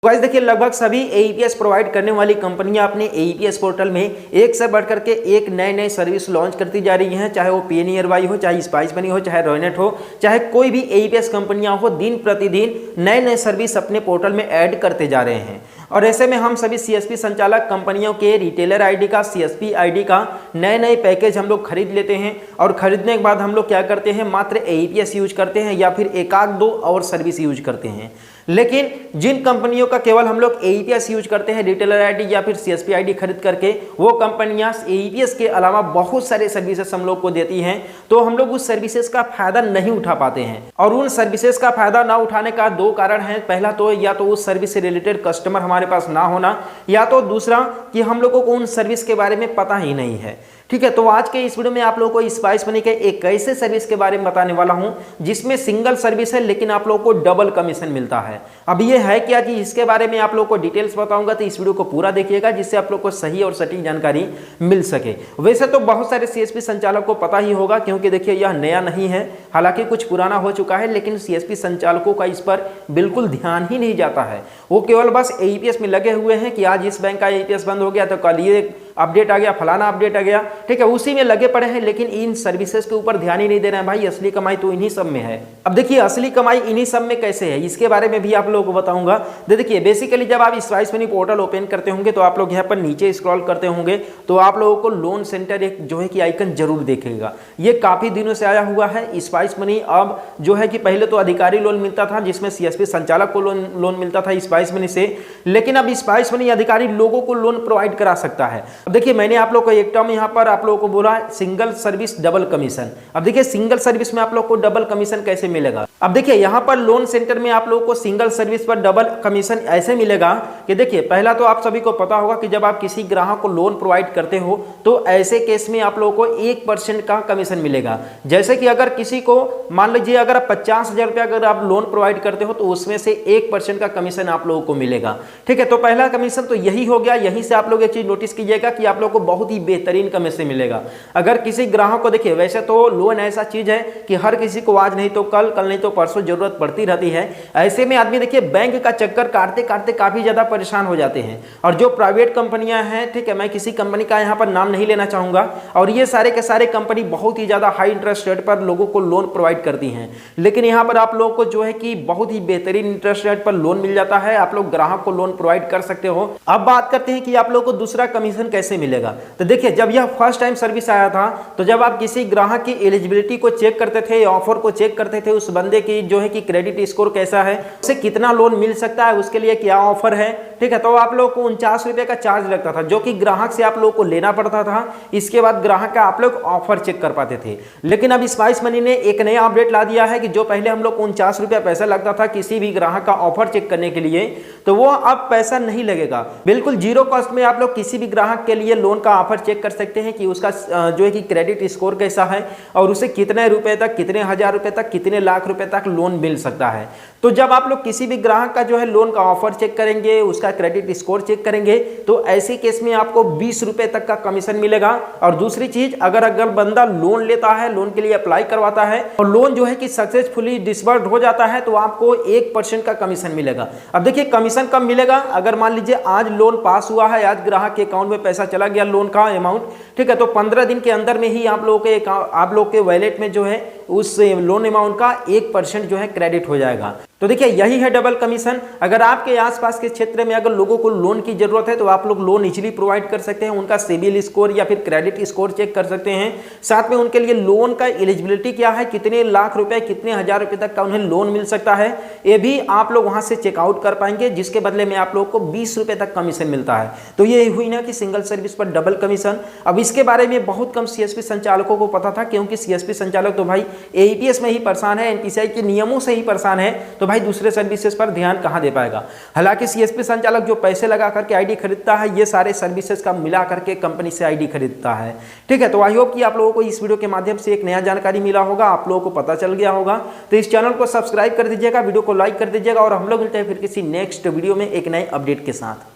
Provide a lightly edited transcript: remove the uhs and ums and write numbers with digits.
Guys देखिए, लगभग सभी एईपीएस प्रोवाइड करने वाली कंपनियां अपने एईपीएस पोर्टल में एक से बढ़कर के एक नए सर्विस लॉन्च करती जा रही हैं। चाहे वो पीएनईआरवाई हो, चाहे स्पाइस मनी हो, चाहे रॉयनेट हो, चाहे कोई भी एईपीएस कंपनियां हो, दिन प्रतिदिन नए सर्विस अपने पोर्टल में ऐड करते जा रहे हैं। और ऐसे में हम सभी सीएसपी संचालक कंपनियों के रिटेलर आईडी का, सीएसपी आईडी का नए पैकेज हम लोग खरीद लेते हैं और खरीदने के बाद हम लोग क्या करते हैं, मात्र एईपीएस यूज करते हैं या फिर एक आध दो और सर्विस यूज करते हैं। लेकिन जिन कंपनियों का केवल हम लोग एईपीएस यूज करते हैं, रिटेलर आईडी या फिर सीएसपी आईडी खरीद करके, वो कंपनियां एईपीएस के अलावा बहुत सारे सर्विसेज हम लोग को देती हैं, तो हम लोग उस सर्विसेज का फायदा नहीं उठा पाते हैं। और उन सर्विसेज का फायदा ना उठाने का दो कारण हैं। पहला तो या तो उस सर्विस से रिलेटेड कस्टमर हमारे पास ना होना, या तो दूसरा कि हम लोगों को उन सर्विस के बारे में पता ही नहीं है। ठीक है, तो आज के इस वीडियो में आप लोगों को स्पाइस मनी के एक ऐसे सर्विस के बारे में बताने वाला हूं जिसमें सिंगल सर्विस है लेकिन आप लोगों को डबल कमीशन मिलता है। अब ये है क्या कि इसके बारे में आप लोगों को डिटेल्स बताऊंगा, तो इस वीडियो को पूरा देखिएगा जिससे आप लोग को सही और सटीक जानकारी मिल सके। वैसे तो बहुत सारे सीएसपी संचालक को पता ही होगा, क्योंकि देखिए यह नया नहीं है, हालांकि कुछ पुराना हो चुका है, लेकिन सीएसपी संचालकों का इस पर बिल्कुल ध्यान ही नहीं जाता है। वो केवल बस एईपीएस में लगे हुए हैं कि आज इस बैंक का एईपीएस बंद हो गया तो कल ये अपडेट आ गया, फलाना अपडेट आ गया, ठीक है, उसी में लगे पड़े हैं, लेकिन इन सर्विसेज के ऊपर ध्यान ही नहीं दे रहे हैं। भाई असली कमाई तो इन्हीं सब में है। अब देखिए असली कमाई इन्हीं सब में कैसे है, इसके बारे में भी आप लोगों को बताऊंगा। देखिए बेसिकली जब आप स्पाइस मनी पोर्टल ओपन करते होंगे तो आप लोग यहाँ पर नीचे स्क्रॉल करते होंगे तो आप लोगों को लोन सेंटर एक जो है कि आइकन जरूर देखेगा। ये काफी दिनों से आया हुआ है स्पाइस मनी। अब जो है कि पहले तो अधिकारी लोन मिलता था जिसमें सीएसपी संचालक को लोन मिलता था स्पाइस मनी से, लेकिन अब स्पाइस मनी अधिकारी लोगों को लोन प्रोवाइड करा सकता है। अब देखिए मैंने आप लोग को एक टर्म यहाँ पर आप लोगों को बोला सिंगल सर्विस डबल कमीशन। अब देखिए सिंगल सर्विस में आप लोग को डबल कमीशन कैसे मिलेगा। अब देखिए यहाँ पर लोन सेंटर में आप लोगों को सिंगल सर्विस पर डबल कमीशन ऐसे मिलेगा कि देखिए पहला तो आप सभी को पता होगा कि जब आप किसी ग्राहक को लोन प्रोवाइड करते हो तो ऐसे केस में आप लोगों को 1% का कमीशन मिलेगा। जैसे कि अगर किसी को मान लीजिए अगर 50,000 रुपया अगर आप लोन प्रोवाइड करते हो तो उसमें से 1% का कमीशन आप लोगों को मिलेगा। ठीक है, तो पहला कमीशन तो यही हो गया। यहीं से आप लोग एक चीज नोटिस कीजिएगा कि आप लोग को बहुत ही बेहतरीन कमीशन मिलेगा। अगर किसी ग्राहक को देखिए, वैसे तो लोन ऐसा चीज है कि हर किसी को आज नहीं तो कल, कल नहीं तो परसों जरूरत पड़ती रहती है। ऐसे में आदमी देखिए बैंक का चक्कर काटते काटते काफी ज्यादा परेशान हो जाते हैं। और जो प्राइवेट कंपनियां हैं, ठीक है, मैं किसी कंपनी का यहाँ पर नाम नहीं लेना चाहूंगा, और ये सारे के सारे कंपनी बहुत ही ज्यादा हाई इंटरेस्ट रेट पर लोगों को लोन प्रोवाइड करती हैं, लेकिन यहाँ पर आप लोगों को जो है कि बहुत ही बेहतरीन इंटरेस्ट रेट पर लोन मिल जाता है। आप लोग ग्राहक को लोन प्रोवाइड कर सकते हो। अब बात करते हैं कि आप लोगों को दूसरा कमीशन कैसे मिलेगा। तो देखिए जब यह फर्स्ट टाइम सर्विस आया था तो जब आप किसी ग्राहक की एलिजिबिलिटी को चेक करते थे, ऑफर को चेक करते थे, उस बंदे की जो है कि क्रेडिट स्कोर कैसा है, उसे कितना लोन मिल सकता है, उसके लिए क्या ऑफर है, ठीक है, तो आप लोग को 49 रुपए का चार्ज लगता था जो कि ग्राहक से आप लोग को लेना पड़ता था। इसके बाद ग्राहक का आप लोग ऑफर चेक कर पाते थे। लेकिन अब स्पाइस मनी ने एक नया अपडेट ला दिया है कि जो पहले हम लोग को 49 रुपया पैसा लगता था किसी भी ग्राहक का ऑफर चेक करने के लिए, तो वो अब पैसा नहीं लगेगा। बिल्कुल जीरो कॉस्ट में आप लोग किसी भी ग्राहक के लिए लोन का ऑफर चेक कर सकते हैं कि उसका जो है कि क्रेडिट स्कोर कैसा है और उसे कितने रुपए तक, कितने हजार रुपए तक, कितने लाख रुपए तक लोन मिल सकता है। तो जब आप लोग किसी भी ग्राहक का जो है लोन का ऑफर चेक करेंगे, उसका क्रेडिट स्कोर चेक करेंगे, तो ऐसे केस में आपको 20 रुपए तक का कमीशन मिलेगा। और दूसरी चीज, अगर बंदा लोन लेता है, लोन के लिए अप्लाई करवाता है और लोन जो है कि सक्सेसफुली डिसबर्ड हो जाता है तो आपको 1% का कमीशन मिलेगा। अब देखिए कमीशन कब मिलेगा, अगर मान लीजिए आज लोन पास हुआ है, आज ग्राहक के अकाउंट में पैसा चला गया लोन का अमाउंट, ठीक है, तो 15 दिन के अंदर में ही आप लोगों के वॉलेट में जो है उस लोन अमाउंट का 1% जो है क्रेडिट हो जाएगा। तो देखिए यही है डबल कमीशन। अगर आपके आसपास के क्षेत्र में अगर लोगों को लोन की जरूरत है तो आप लोग लोन इजीली प्रोवाइड कर सकते हैं, उनका सिबिल स्कोर या फिर क्रेडिट स्कोर चेक कर सकते हैं। साथ में उनके लिए लोन का एलिजिबिलिटी क्या है, कितने लाख रुपए, कितने हजार रुपए तक का उन्हें लोन मिल सकता है, ये भी आप लोग वहां से चेकआउट कर पाएंगे, जिसके बदले में आप लोग को 20 रुपए तक कमीशन मिलता है। तो ये हुई ना कि सिंगल सर्विस पर डबल कमीशन। अब इसके बारे में बहुत कम सीएसपी संचालकों को पता था, क्योंकि सीएसपी संचालक तो भाई एईपीएस में ही परेशान है, एनपीसीआई के नियमों से ही परेशान है, तो भाई दूसरे सर्विसेज पर ध्यान कहां दे पाएगा। हालांकि सीएसपी संचालक जो पैसे लगा करके आईडी खरीदता है, ये सारे सर्विसेज का मिला करके कंपनी से आईडी खरीदता है। ठीक है, तो आई होप कि आप लोगों को इस वीडियो के माध्यम से एक नया जानकारी मिला होगा, आप लोगों को पता चल गया होगा। तो इस चैनल को सब्सक्राइब कर दीजिएगा, वीडियो को लाइक कर दीजिएगा, और हम लोग मिलते हैं फिर किसी नेक्स्ट वीडियो में एक नए अपडेट के साथ।